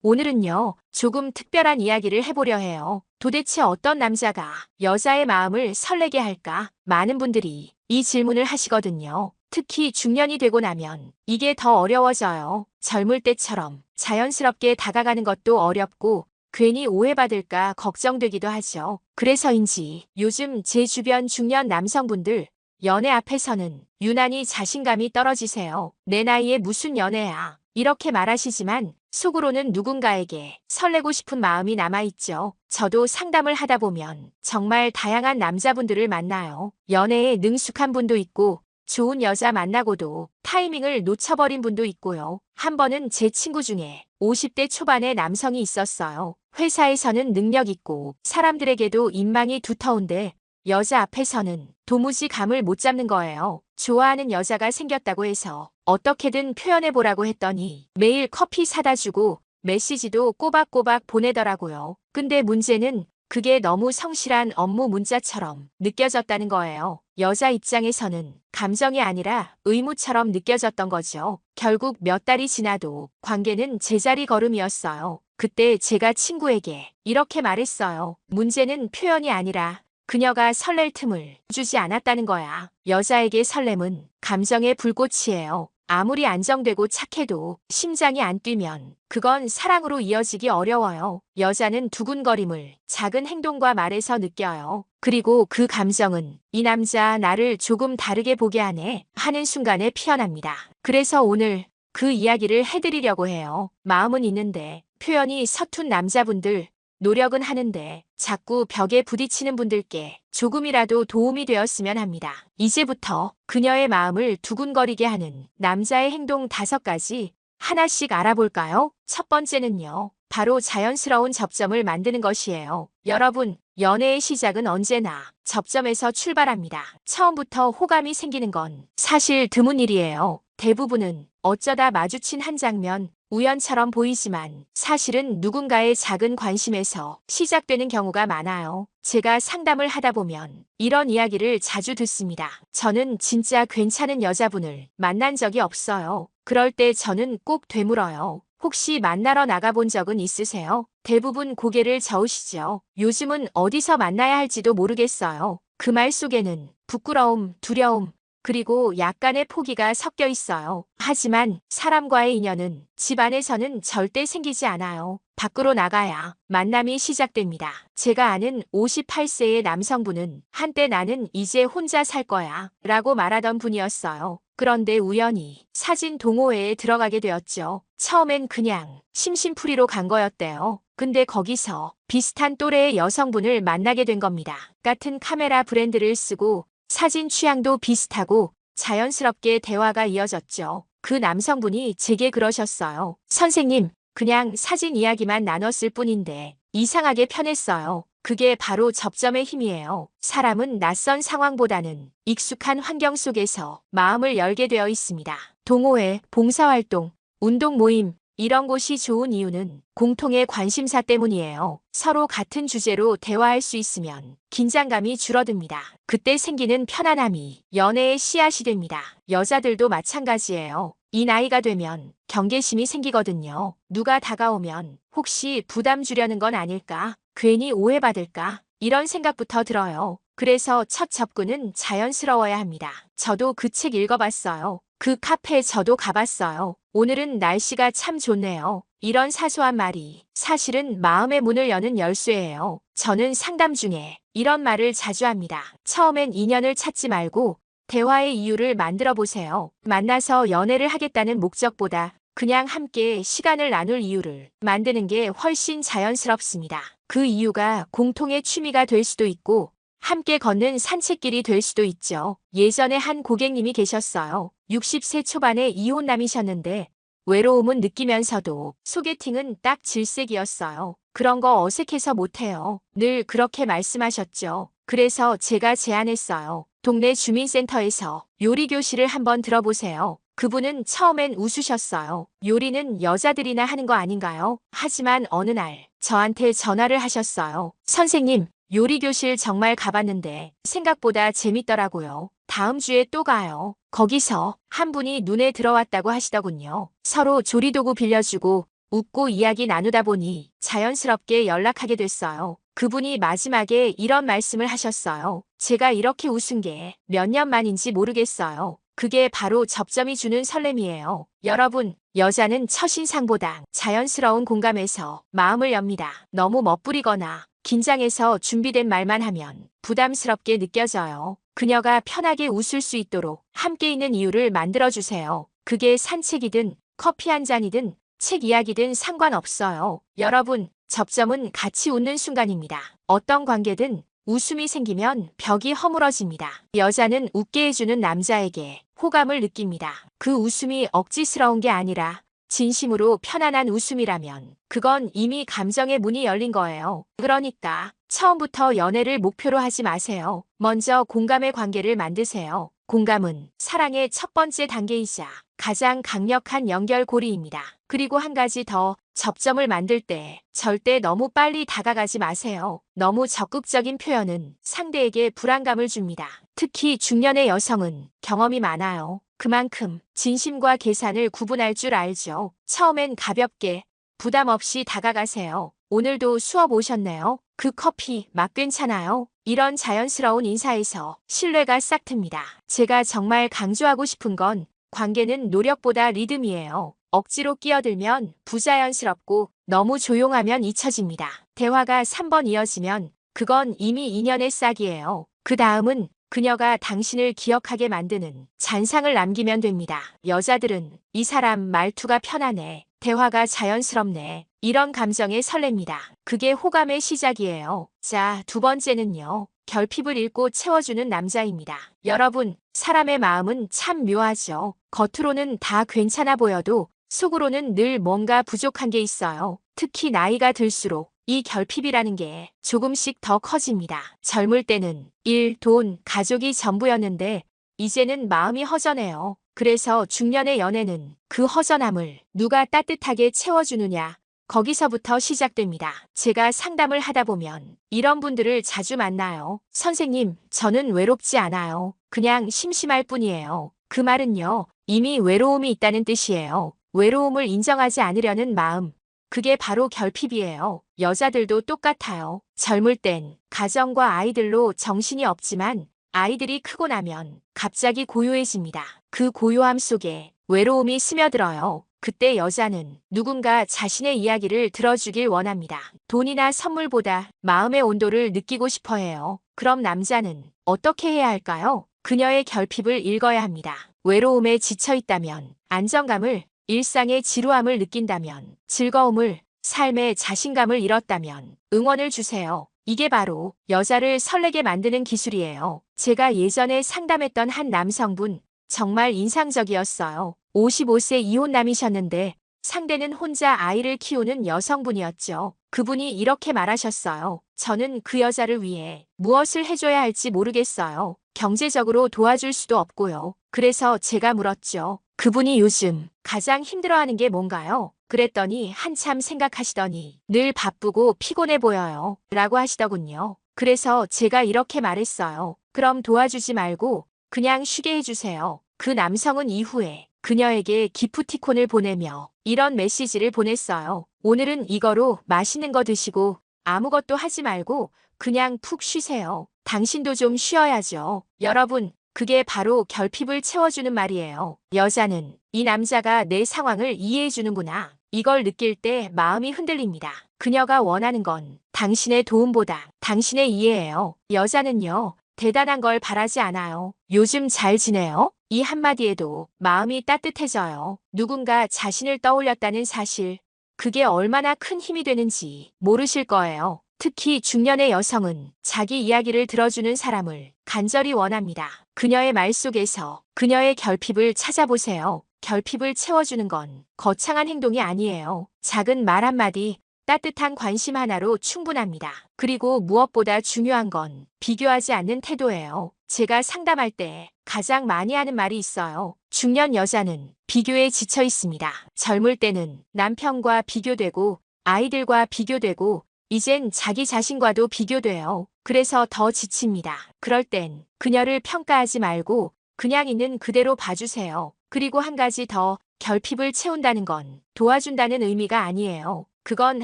오늘은요, 조금 특별한 이야기를 해보려 해요. 도대체 어떤 남자가 여자의 마음을 설레게 할까? 많은 분들이 이 질문을 하시거든요. 특히 중년이 되고 나면 이게 더 어려워져요. 젊을 때처럼 자연스럽게 다가가는 것도 어렵고 괜히 오해받을까 걱정되기도 하죠. 그래서인지 요즘 제 주변 중년 남성분들 연애 앞에서는 유난히 자신감이 떨어지세요. 내 나이에 무슨 연애야. 이렇게 말하시지만 속으로는 누군가에게 설레고 싶은 마음이 남아있죠. 저도 상담을 하다 보면 정말 다양한 남자분들을 만나요. 연애에 능숙한 분도 있고 좋은 여자 만나고도 타이밍을 놓쳐버린 분도 있고요. 한 번은 제 친구 중에 50대 초반의 남성이 있었어요. 회사에서는 능력 있고 사람들에게도 인망이 두터운데 여자 앞에서는 도무지 감을 못 잡는 거예요. 좋아하는 여자가 생겼다고 해서 어떻게든 표현해보라고 했더니 매일 커피 사다 주고 메시지도 꼬박꼬박 보내더라고요. 근데 문제는 그게 너무 성실한 업무 문자처럼 느껴졌다는 거예요. 여자 입장에서는 감정이 아니라 의무처럼 느껴졌던 거죠. 결국 몇 달이 지나도 관계는 제자리 걸음이었어요. 그때 제가 친구에게 이렇게 말했어요. 문제는 표현이 아니라 그녀가 설렐 틈을 주지 않았다는 거야. 여자에게 설렘은 감정의 불꽃이에요. 아무리 안정되고 착해도 심장이 안 뛰면 그건 사랑으로 이어지기 어려워요. 여자는 두근거림을 작은 행동과 말에서 느껴요. 그리고 그 감정은 이 남자 나를 조금 다르게 보게 하네 하는 순간에 피어납니다. 그래서 오늘 그 이야기를 해드리려고 해요. 마음은 있는데 표현이 서툰 남자분들, 노력은 하는데 자꾸 벽에 부딪히는 분들께 조금이라도 도움이 되었으면 합니다. 이제부터 그녀의 마음을 두근거리게 하는 남자의 행동 5가지 하나씩 알아볼까요? 첫 번째는요. 바로 자연스러운 접점을 만드는 것이에요. 여러분, 연애의 시작은 언제나 접점에서 출발합니다. 처음부터 호감이 생기는 건 사실 드문 일이에요. 대부분은 어쩌다 마주친 한 장면, 우연처럼 보이지만 사실은 누군가의 작은 관심에서 시작되는 경우가 많아요. 제가 상담을 하다 보면 이런 이야기를 자주 듣습니다. 저는 진짜 괜찮은 여자분을 만난 적이 없어요. 그럴 때 저는 꼭 되물어요. 혹시 만나러 나가본 적은 있으세요? 대부분 고개를 저으시죠. 요즘은 어디서 만나야 할지도 모르겠어요. 그 말 속에는 부끄러움, 두려움, 그리고 약간의 포기가 섞여 있어요. 하지만 사람과의 인연은 집 안에서는 절대 생기지 않아요. 밖으로 나가야 만남이 시작됩니다. 제가 아는 58세의 남성분은 한때 나는 이제 혼자 살 거야 라고 말하던 분이었어요. 그런데 우연히 사진 동호회에 들어가게 되었죠. 처음엔 그냥 심심풀이로 간 거였대요. 근데 거기서 비슷한 또래의 여성분을 만나게 된 겁니다. 같은 카메라 브랜드를 쓰고 사진 취향도 비슷하고 자연스럽게 대화가 이어졌죠. 그 남성분이 제게 그러셨어요. 선생님, 그냥 사진 이야기만 나눴을 뿐인데 이상하게 편했어요. 그게 바로 접점의 힘이에요. 사람은 낯선 상황보다는 익숙한 환경 속에서 마음을 열게 되어 있습니다. 동호회, 봉사활동, 운동 모임, 이런 곳이 좋은 이유는 공통의 관심사 때문이에요. 서로 같은 주제로 대화할 수 있으면 긴장감이 줄어듭니다. 그때 생기는 편안함이 연애의 씨앗이 됩니다. 여자들도 마찬가지예요. 이 나이가 되면 경계심이 생기거든요. 누가 다가오면 혹시 부담 주려는 건 아닐까? 괜히 오해받을까? 이런 생각부터 들어요. 그래서 첫 접근은 자연스러워야 합니다. 저도 그 책 읽어봤어요. 그 카페 저도 가봤어요. 오늘은 날씨가 참 좋네요. 이런 사소한 말이 사실은 마음의 문을 여는 열쇠예요. 저는 상담 중에 이런 말을 자주 합니다. 처음엔 인연을 찾지 말고 대화의 이유를 만들어 보세요. 만나서 연애를 하겠다는 목적보다 그냥 함께 시간을 나눌 이유를 만드는 게 훨씬 자연스럽습니다. 그 이유가 공통의 취미가 될 수도 있고 함께 걷는 산책길이 될 수도 있죠. 예전에 한 고객님이 계셨어요. 60세 초반의 이혼남이셨는데 외로움은 느끼면서도 소개팅은 딱 질색이었어요. 그런 거 어색해서 못해요. 늘 그렇게 말씀하셨죠. 그래서 제가 제안했어요. 동네 주민센터에서 요리 교실을 한번 들어보세요. 그분은 처음엔 웃으셨어요. 요리는 여자들이나 하는 거 아닌가요? 하지만 어느 날 저한테 전화를 하셨어요. 선생님, 요리 교실 정말 가봤는데 생각보다 재밌더라고요. 다음 주에 또 가요. 거기서 한 분이 눈에 들어왔다고 하시더군요. 서로 조리도구 빌려주고 웃고 이야기 나누다 보니 자연스럽게 연락하게 됐어요. 그분이 마지막에 이런 말씀을 하셨어요. 제가 이렇게 웃은 게 몇 년 만인지 모르겠어요. 그게 바로 접점이 주는 설렘이에요. 여러분, 여자는 첫인상보다 자연스러운 공감에서 마음을 엽니다. 너무 멋부리거나 긴장해서 준비된 말만 하면 부담스럽게 느껴져요. 그녀가 편하게 웃을 수 있도록 함께 있는 이유를 만들어주세요. 그게 산책이든 커피 한 잔이든 책 이야기든 상관없어요. 여러분, 접점은 같이 웃는 순간입니다. 어떤 관계든 웃음이 생기면 벽이 허물어집니다. 여자는 웃게 해주는 남자에게 호감을 느낍니다. 그 웃음이 억지스러운 게 아니라 진심으로 편안한 웃음이라면 그건 이미 감정의 문이 열린 거예요. 그러니까 처음부터 연애를 목표로 하지 마세요. 먼저 공감의 관계를 만드세요. 공감은 사랑의 첫 번째 단계이자 가장 강력한 연결고리입니다. 그리고 한 가지 더, 접점을 만들 때 절대 너무 빨리 다가가지 마세요. 너무 적극적인 표현은 상대에게 불안감을 줍니다. 특히 중년의 여성은 경험이 많아요. 그만큼 진심과 계산을 구분할 줄 알죠. 처음엔 가볍게 부담 없이 다가가세요. 오늘도 수업 오셨네요. 그 커피 맛 괜찮아요? 이런 자연스러운 인사에서 신뢰가 싹 틉니다. 제가 정말 강조하고 싶은 건 관계는 노력보다 리듬이에요. 억지로 끼어들면 부자연스럽고 너무 조용하면 잊혀집니다. 대화가 3번 이어지면 그건 이미 인연의 싹이에요. 그 다음은 그녀가 당신을 기억하게 만드는 잔상을 남기면 됩니다. 여자들은 이 사람 말투가 편하네, 대화가 자연스럽네, 이런 감정에 설렙니다. 그게 호감의 시작이에요. 자, 두 번째는요. 결핍을 읽고 채워주는 남자입니다. 여러분, 사람의 마음은 참 묘하죠. 겉으로는 다 괜찮아 보여도 속으로는 늘 뭔가 부족한 게 있어요. 특히 나이가 들수록 이 결핍이라는 게 조금씩 더 커집니다. 젊을 때는 일, 돈, 가족이 전부였는데 이제는 마음이 허전해요. 그래서 중년의 연애는 그 허전함을 누가 따뜻하게 채워주느냐, 거기서부터 시작됩니다. 제가 상담을 하다 보면 이런 분들을 자주 만나요. 선생님, 저는 외롭지 않아요. 그냥 심심할 뿐이에요. 그 말은요, 이미 외로움이 있다는 뜻이에요. 외로움을 인정하지 않으려는 마음. 그게 바로 결핍이에요. 여자들도 똑같아요. 젊을 땐 가정과 아이들로 정신이 없지만 아이들이 크고 나면 갑자기 고요해집니다. 그 고요함 속에 외로움이 스며들어요. 그때 여자는 누군가 자신의 이야기를 들어주길 원합니다. 돈이나 선물보다 마음의 온도를 느끼고 싶어 해요. 그럼 남자는 어떻게 해야 할까요? 그녀의 결핍을 읽어야 합니다. 외로움에 지쳐 있다면 안정감을, 일상의 지루함을 느낀다면 즐거움을, 삶의 자신감을 잃었다면 응원을 주세요. 이게 바로 여자를 설레게 만드는 기술이에요. 제가 예전에 상담했던 한 남성분, 정말 인상적이었어요. 55세 이혼남이셨는데 상대는 혼자 아이를 키우는 여성분이었죠. 그분이 이렇게 말하셨어요. 저는 그 여자를 위해 무엇을 해줘야 할지 모르겠어요. 경제적으로 도와줄 수도 없고요. 그래서 제가 물었죠. 그분이 요즘 가장 힘들어하는 게 뭔가요? 그랬더니 한참 생각하시더니 늘 바쁘고 피곤해 보여요. 라고 하시더군요. 그래서 제가 이렇게 말했어요. 그럼 도와주지 말고 그냥 쉬게 해주세요. 그 남성은 이후에 그녀에게 기프티콘을 보내며 이런 메시지를 보냈어요. 오늘은 이거로 맛있는 거 드시고 아무것도 하지 말고 그냥 푹 쉬세요. 당신도 좀 쉬어야죠. 여러분, 그게 바로 결핍을 채워주는 말이에요. 여자는 이 남자가 내 상황을 이해해주는구나, 이걸 느낄 때 마음이 흔들립니다. 그녀가 원하는 건 당신의 도움보다 당신의 이해예요. 여자는요, 대단한 걸 바라지 않아요. 요즘 잘 지내요? 이 한마디에도 마음이 따뜻해져요. 누군가 자신을 떠올렸다는 사실, 그게 얼마나 큰 힘이 되는지 모르실 거예요. 특히 중년의 여성은 자기 이야기를 들어주는 사람을 간절히 원합니다. 그녀의 말 속에서 그녀의 결핍을 찾아보세요. 결핍을 채워주는 건 거창한 행동이 아니에요. 작은 말 한마디, 따뜻한 관심 하나로 충분합니다. 그리고 무엇보다 중요한 건 비교하지 않는 태도예요. 제가 상담할 때 가장 많이 하는 말이 있어요. 중년 여자는 비교에 지쳐 있습니다. 젊을 때는 남편과 비교되고 아이들과 비교되고 이젠 자기 자신과도 비교돼요. 그래서 더 지칩니다. 그럴 땐 그녀를 평가하지 말고 그냥 있는 그대로 봐주세요. 그리고 한 가지 더, 결핍을 채운다는 건 도와준다는 의미가 아니에요. 그건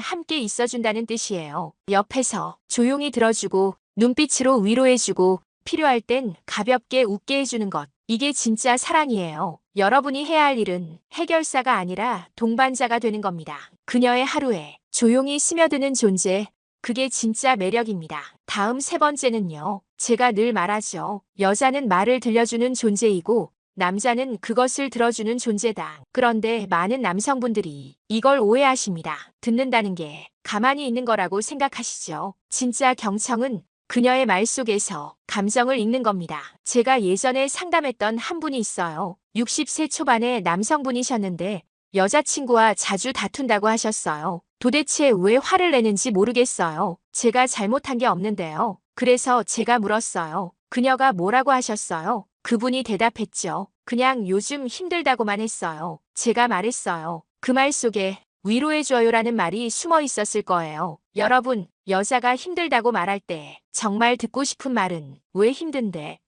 함께 있어준다는 뜻이에요. 옆에서 조용히 들어주고 눈빛으로 위로해주고 필요할 땐 가볍게 웃게 해주는 것. 이게 진짜 사랑이에요. 여러분이 해야 할 일은 해결사가 아니라 동반자가 되는 겁니다. 그녀의 하루에 조용히 스며드는 존재. 그게 진짜 매력입니다. 다음 세 번째는요. 제가 늘 말하죠. 여자는 말을 들려주는 존재이고 남자는 그것을 들어주는 존재다. 그런데 많은 남성분들이 이걸 오해하십니다. 듣는다는 게 가만히 있는 거라고 생각하시죠. 진짜 경청은 그녀의 말 속에서 감정을 읽는 겁니다. 제가 예전에 상담했던 한 분이 있어요. 60세 초반의 남성분이셨는데 여자친구와 자주 다툰다고 하셨어요. 도대체 왜 화를 내는지 모르겠어요. 제가 잘못한 게 없는데요. 그래서 제가 물었어요. 그녀가 뭐라고 하셨어요? 그분이 대답했죠. 그냥 요즘 힘들다고만 했어요. 제가 말했어요. 그 말 속에 위로해줘요라는 말이 숨어 있었을 거예요. 여러분, 여자가 힘들다고 말할 때 정말 듣고 싶은 말은 왜 힘든데?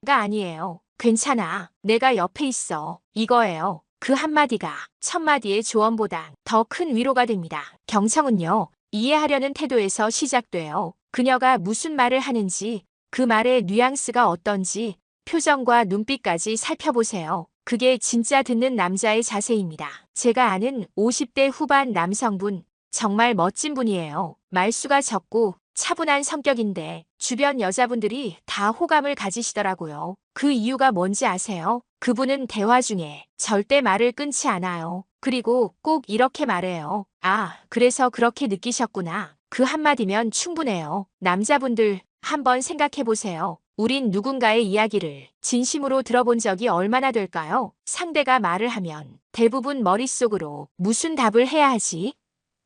가 아니에요. 괜찮아. 내가 옆에 있어. 이거예요. 그 한마디가 천마디의 조언보다 더 큰 위로가 됩니다. 경청은요, 이해하려는 태도에서 시작돼요. 그녀가 무슨 말을 하는지, 그 말의 뉘앙스가 어떤지, 표정과 눈빛까지 살펴보세요. 그게 진짜 듣는 남자의 자세입니다. 제가 아는 50대 후반 남성분, 정말 멋진 분이에요. 말수가 적고 차분한 성격인데 주변 여자분들이 다 호감을 가지시더라고요. 그 이유가 뭔지 아세요? 그분은 대화 중에 절대 말을 끊지 않아요. 그리고 꼭 이렇게 말해요. 아, 그래서 그렇게 느끼셨구나. 그 한마디면 충분해요. 남자분들, 한번 생각해 보세요. 우린 누군가의 이야기를 진심으로 들어본 적이 얼마나 될까요? 상대가 말을 하면 대부분 머릿속으로 무슨 답을 해야 하지?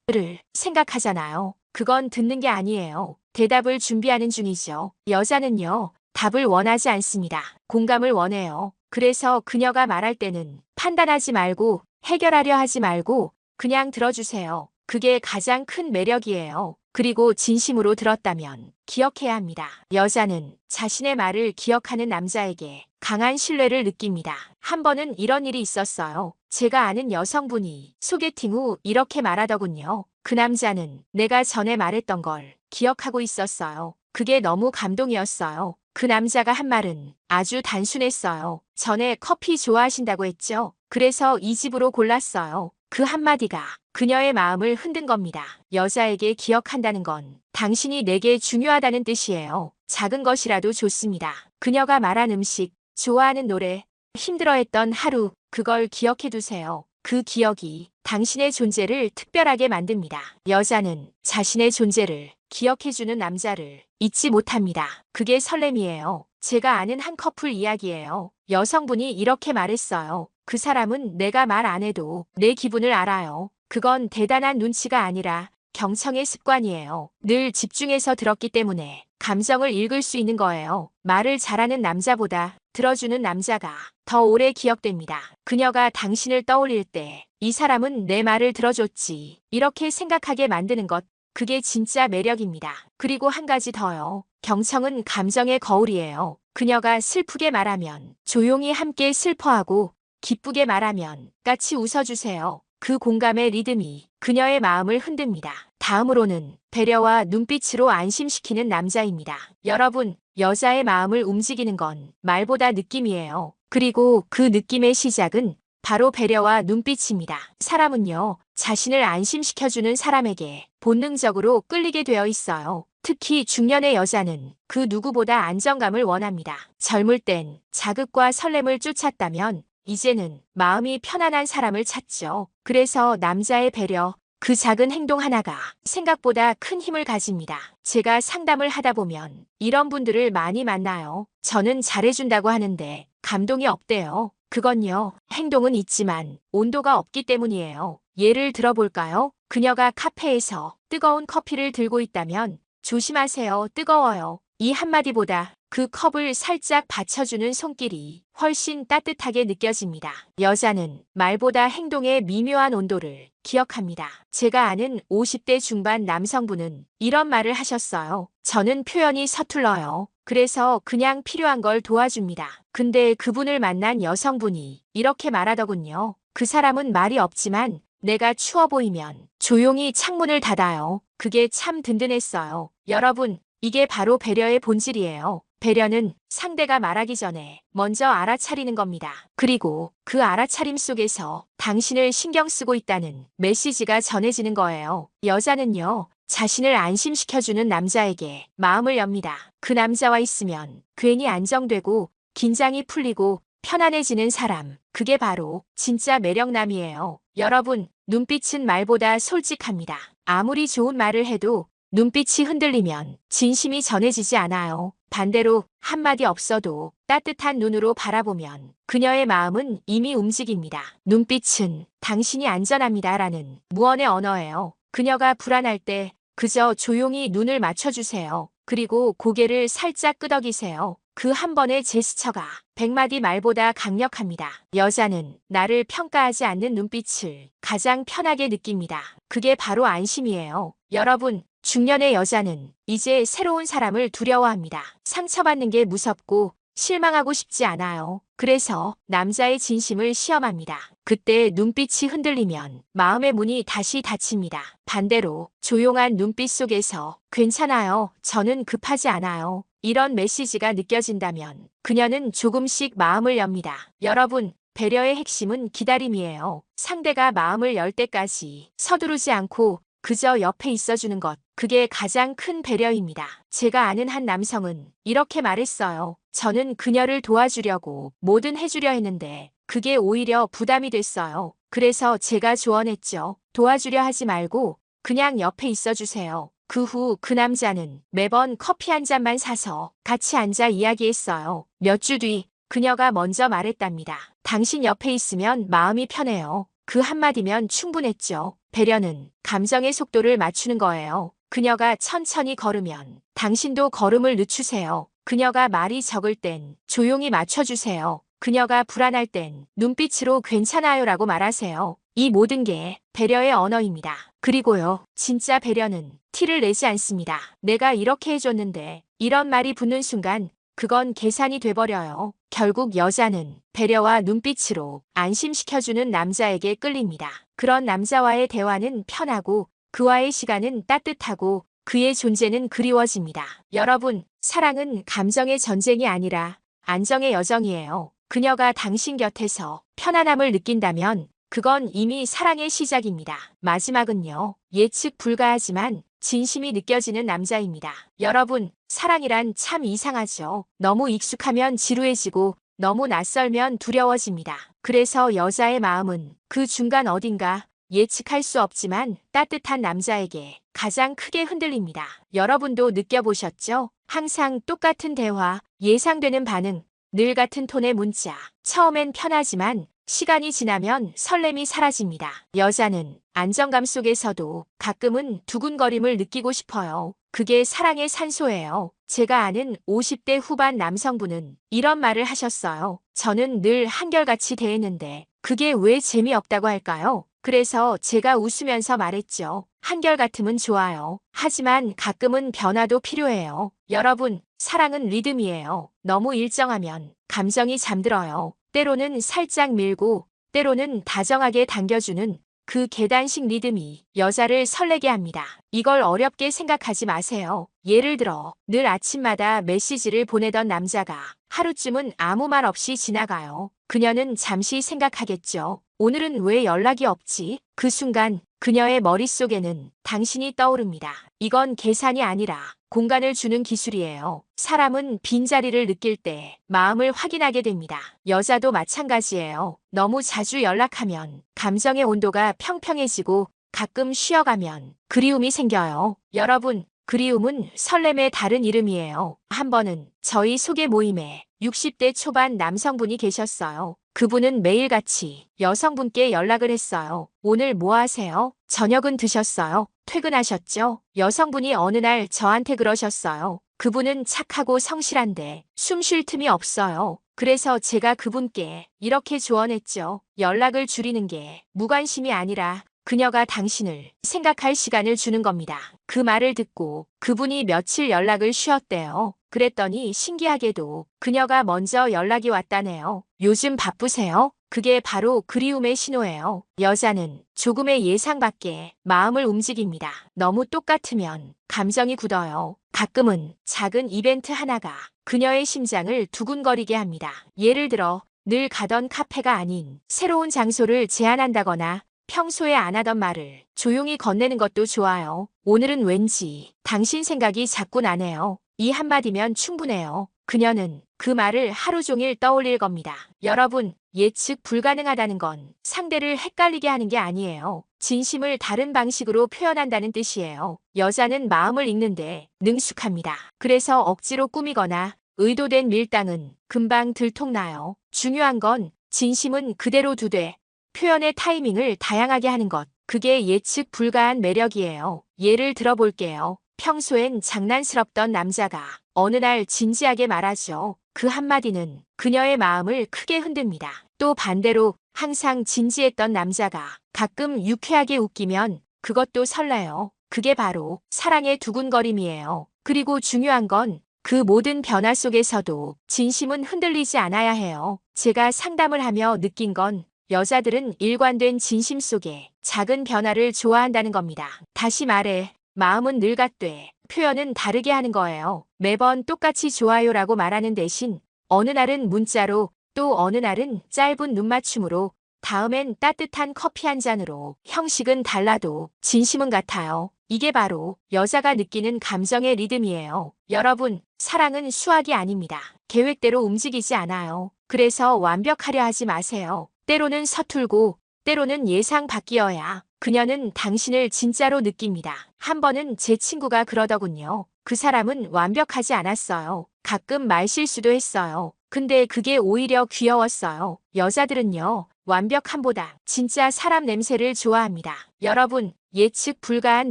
를 생각하잖아요. 그건 듣는 게 아니에요. 대답을 준비하는 중이죠. 여자는요, 답을 원하지 않습니다. 공감을 원해요. 그래서 그녀가 말할 때는 판단하지 말고 해결하려 하지 말고 그냥 들어주세요. 그게 가장 큰 매력이에요. 그리고 진심으로 들었다면 기억해야 합니다. 여자는 자신의 말을 기억하는 남자에게 강한 신뢰를 느낍니다. 한 번은 이런 일이 있었어요. 제가 아는 여성분이 소개팅 후 이렇게 말하더군요. 그 남자는 내가 전에 말했던 걸 기억하고 있었어요. 그게 너무 감동이었어요. 그 남자가 한 말은 아주 단순했어요. 전에 커피 좋아하신다고 했죠? 그래서 이 집으로 골랐어요. 그 한마디가 그녀의 마음을 흔든 겁니다. 여자에게 기억한다는 건 당신이 내게 중요하다는 뜻이에요. 작은 것이라도 좋습니다. 그녀가 말한 음식, 좋아하는 노래, 힘들어했던 하루, 그걸 기억해 두세요. 그 기억이 당신의 존재를 특별하게 만듭니다. 여자는 자신의 존재를 기억해주는 남자를 잊지 못합니다. 그게 설렘이에요. 제가 아는 한 커플 이야기예요. 여성분이 이렇게 말했어요. 그 사람은 내가 말 안 해도 내 기분을 알아요. 그건 대단한 눈치가 아니라 경청의 습관이에요. 늘 집중해서 들었기 때문에 감정을 읽을 수 있는 거예요. 말을 잘하는 남자보다 들어주는 남자가 더 오래 기억됩니다. 그녀가 당신을 떠올릴 때 이 사람은 내 말을 들어줬지. 이렇게 생각하게 만드는 것. 그게 진짜 매력입니다. 그리고 한 가지 더요. 경청은 감정의 거울이에요. 그녀가 슬프게 말하면 조용히 함께 슬퍼하고 기쁘게 말하면 같이 웃어주세요. 그 공감의 리듬이 그녀의 마음을 흔듭니다. 다음으로는 배려와 눈빛으로 안심시키는 남자입니다. 여러분, 여자의 마음을 움직이는 건 말보다 느낌이에요. 그리고 그 느낌의 시작은 바로 배려와 눈빛입니다. 사람은요, 자신을 안심시켜주는 사람에게 본능적으로 끌리게 되어 있어요. 특히 중년의 여자는 그 누구보다 안정감을 원합니다. 젊을 땐 자극과 설렘을 쫓았다면 이제는 마음이 편안한 사람을 찾죠. 그래서 남자의 배려, 그 작은 행동 하나가 생각보다 큰 힘을 가집니다. 제가 상담을 하다 보면 이런 분들을 많이 만나요. 저는 잘해준다고 하는데 감동이 없대요. 그건요, 행동은 있지만 온도가 없기 때문이에요. 예를 들어볼까요? 그녀가 카페에서 뜨거운 커피를 들고 있다면 조심하세요, 뜨거워요. 이 한마디보다 그 컵을 살짝 받쳐주는 손길이 훨씬 따뜻하게 느껴집니다. 여자는 말보다 행동의 미묘한 온도를 기억합니다. 제가 아는 50대 중반 남성분은 이런 말을 하셨어요. 저는 표현이 서툴러요. 그래서 그냥 필요한 걸 도와줍니다. 근데 그분을 만난 여성분이 이렇게 말하더군요. 그 사람은 말이 없지만 내가 추워 보이면 조용히 창문을 닫아요. 그게 참 든든했어요. 여러분, 이게 바로 배려의 본질이에요. 배려는 상대가 말하기 전에 먼저 알아차리는 겁니다. 그리고 그 알아차림 속에서 당신을 신경 쓰고 있다는 메시지가 전해지는 거예요. 여자는요, 자신을 안심시켜주는 남자에게 마음을 엽니다. 그 남자와 있으면 괜히 안정되고 긴장이 풀리고 편안해지는 사람. 그게 바로 진짜 매력남이에요. 여러분, 눈빛은 말보다 솔직합니다. 아무리 좋은 말을 해도 눈빛이 흔들리면 진심이 전해지지 않아요. 반대로 한마디 없어도 따뜻한 눈으로 바라보면 그녀의 마음은 이미 움직입니다. 눈빛은 당신이 안전합니다라는 무언의 언어예요. 그녀가 불안할 때 그저 조용히 눈을 맞춰주세요. 그리고 고개를 살짝 끄덕이세요. 그 한 번의 제스처가 100마디 말보다 강력합니다. 여자는 나를 평가하지 않는 눈빛을 가장 편하게 느낍니다. 그게 바로 안심이에요. 여러분, 중년의 여자는 이제 새로운 사람을 두려워합니다. 상처받는 게 무섭고 실망하고 싶지 않아요. 그래서 남자의 진심을 시험합니다. 그때 눈빛이 흔들리면 마음의 문이 다시 닫힙니다. 반대로 조용한 눈빛 속에서 괜찮아요. 저는 급하지 않아요. 이런 메시지가 느껴진다면 그녀는 조금씩 마음을 엽니다. 여러분, 배려의 핵심은 기다림이에요. 상대가 마음을 열 때까지 서두르지 않고 그저 옆에 있어주는 것. 그게 가장 큰 배려입니다. 제가 아는 한 남성은 이렇게 말했어요. 저는 그녀를 도와주려고 뭐든 해주려 했는데 그게 오히려 부담이 됐어요. 그래서 제가 조언했죠. 도와주려 하지 말고 그냥 옆에 있어주세요. 그 후 그 남자는 매번 커피 한 잔만 사서 같이 앉아 이야기했어요. 몇 주 뒤 그녀가 먼저 말했답니다. 당신 옆에 있으면 마음이 편해요. 그 한마디면 충분했죠. 배려는 감정의 속도를 맞추는 거예요. 그녀가 천천히 걸으면 당신도 걸음을 늦추세요. 그녀가 말이 적을 땐 조용히 맞춰주세요. 그녀가 불안할 땐 눈빛으로 괜찮아요라고 말하세요. 이 모든 게 배려의 언어입니다. 그리고요, 진짜 배려는 티를 내지 않습니다. 내가 이렇게 해줬는데 이런 말이 붙는 순간 그건 계산이 돼버려요. 결국 여자는 배려와 눈빛으로 안심시켜주는 남자에게 끌립니다. 그런 남자와의 대화는 편하고 그와의 시간은 따뜻하고 그의 존재는 그리워집니다. 여러분, 사랑은 감정의 전쟁이 아니라 안정의 여정이에요. 그녀가 당신 곁에서 편안함을 느낀다면 그건 이미 사랑의 시작입니다. 마지막은요, 예측 불가하지만 진심이 느껴지는 남자입니다. 여러분, 사랑이란 참 이상하죠. 너무 익숙하면 지루해지고 너무 낯설면 두려워집니다. 그래서 여자의 마음은 그 중간 어딘가 예측할 수 없지만 따뜻한 남자에게 가장 크게 흔들립니다. 여러분도 느껴보셨죠? 항상 똑같은 대화, 예상되는 반응, 늘 같은 톤의 문자. 처음엔 편하지만 시간이 지나면 설렘이 사라집니다. 여자는 안정감 속에서도 가끔은 두근거림을 느끼고 싶어요. 그게 사랑의 산소예요. 제가 아는 50대 후반 남성분은 이런 말을 하셨어요. 저는 늘 한결같이 대했는데 그게 왜 재미없다고 할까요? 그래서 제가 웃으면서 말했죠. 한결같으면 좋아요. 하지만 가끔은 변화도 필요해요. 여러분, 사랑은 리듬이에요. 너무 일정하면 감정이 잠들어요. 때로는 살짝 밀고 때로는 다정하게 당겨주는 그 계단식 리듬이 여자를 설레게 합니다. 이걸 어렵게 생각하지 마세요. 예를 들어 늘 아침마다 메시지를 보내던 남자가 하루쯤은 아무 말 없이 지나가요. 그녀는 잠시 생각하겠죠. 오늘은 왜 연락이 없지? 그 순간 그녀의 머릿속에는 당신이 떠오릅니다. 이건 계산이 아니라 공간을 주는 기술이에요. 사람은 빈자리를 느낄 때 마음을 확인하게 됩니다. 여자도 마찬가지예요. 너무 자주 연락하면 감정의 온도가 평평해지고 가끔 쉬어가면 그리움이 생겨요. 여러분, 그리움은 설렘의 다른 이름이에요. 한 번은 저희 소개 모임에 60대 초반 남성분이 계셨어요. 그분은 매일같이 여성분께 연락을 했어요. 오늘 뭐 하세요? 저녁은 드셨어요? 퇴근하셨죠? 여성분이 어느 날 저한테 그러셨어요. 그분은 착하고 성실한데 숨 쉴 틈이 없어요. 그래서 제가 그분께 이렇게 조언했죠. 연락을 줄이는 게 무관심이 아니라 그녀가 당신을 생각할 시간을 주는 겁니다. 그 말을 듣고 그분이 며칠 연락을 쉬었대요. 그랬더니 신기하게도 그녀가 먼저 연락이 왔다네요. 요즘 바쁘세요? 그게 바로 그리움의 신호예요. 여자는 조금의 예상 밖에 마음을 움직입니다. 너무 똑같으면 감정이 굳어요. 가끔은 작은 이벤트 하나가 그녀의 심장을 두근거리게 합니다. 예를 들어 늘 가던 카페가 아닌 새로운 장소를 제안한다거나 평소에 안 하던 말을 조용히 건네는 것도 좋아요. 오늘은 왠지 당신 생각이 자꾸 나네요. 이 한마디면 충분해요. 그녀는 그 말을 하루 종일 떠올릴 겁니다. 여러분, 예측 불가능하다는 건 상대를 헷갈리게 하는 게 아니에요. 진심을 다른 방식으로 표현한다는 뜻이에요. 여자는 마음을 읽는데 능숙합니다. 그래서 억지로 꾸미거나 의도된 밀당은 금방 들통나요. 중요한 건 진심은 그대로 두되 표현의 타이밍을 다양하게 하는 것. 그게 예측 불가한 매력이에요. 예를 들어볼게요. 평소엔 장난스럽던 남자가 어느 날 진지하게 말하죠. 그 한마디는 그녀의 마음을 크게 흔듭니다. 또 반대로 항상 진지했던 남자가 가끔 유쾌하게 웃기면 그것도 설레요. 그게 바로 사랑의 두근거림이에요. 그리고 중요한 건 그 모든 변화 속에서도 진심은 흔들리지 않아야 해요. 제가 상담을 하며 느낀 건 여자들은 일관된 진심 속에 작은 변화를 좋아한다는 겁니다. 다시 말해, 마음은 늘 같되 표현은 다르게 하는 거예요. 매번 똑같이 좋아요라고 말하는 대신 어느 날은 문자로 또 어느 날은 짧은 눈맞춤으로 다음엔 따뜻한 커피 한 잔으로 형식은 달라도 진심은 같아요. 이게 바로 여자가 느끼는 감정의 리듬이에요. 여러분, 사랑은 수학이 아닙니다. 계획대로 움직이지 않아요. 그래서 완벽하려 하지 마세요. 때로는 서툴고 때로는 예상 밖이어야 그녀는 당신을 진짜로 느낍니다. 한 번은 제 친구가 그러더군요. 그 사람은 완벽하지 않았어요. 가끔 말실수도 했어요. 근데 그게 오히려 귀여웠어요. 여자들은요, 완벽함보다 진짜 사람 냄새를 좋아합니다. 여러분, 예측 불가한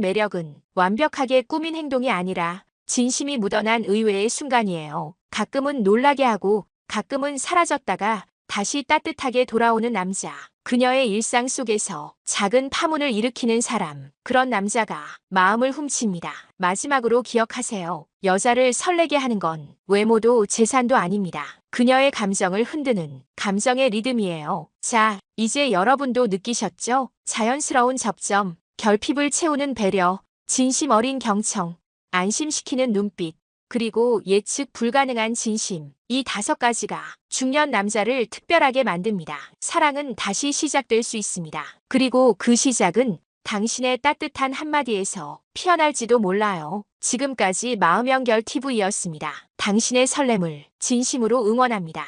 매력은 완벽하게 꾸민 행동이 아니라 진심이 묻어난 의외의 순간이에요. 가끔은 놀라게 하고 가끔은 사라졌다가 다시 따뜻하게 돌아오는 남자. 그녀의 일상 속에서 작은 파문을 일으키는 사람. 그런 남자가 마음을 훔칩니다. 마지막으로 기억하세요. 여자를 설레게 하는 건 외모도 재산도 아닙니다. 그녀의 감정을 흔드는 감정의 리듬이에요. 자, 이제 여러분도 느끼셨죠? 자연스러운 접점, 결핍을 채우는 배려, 진심 어린 경청, 안심시키는 눈빛, 그리고 예측 불가능한 진심. 이 5가지가 중년 남자를 특별하게 만듭니다. 사랑은 다시 시작될 수 있습니다. 그리고 그 시작은 당신의 따뜻한 한마디에서 피어날지도 몰라요. 지금까지 마음연결 TV였습니다. 당신의 설렘을 진심으로 응원합니다.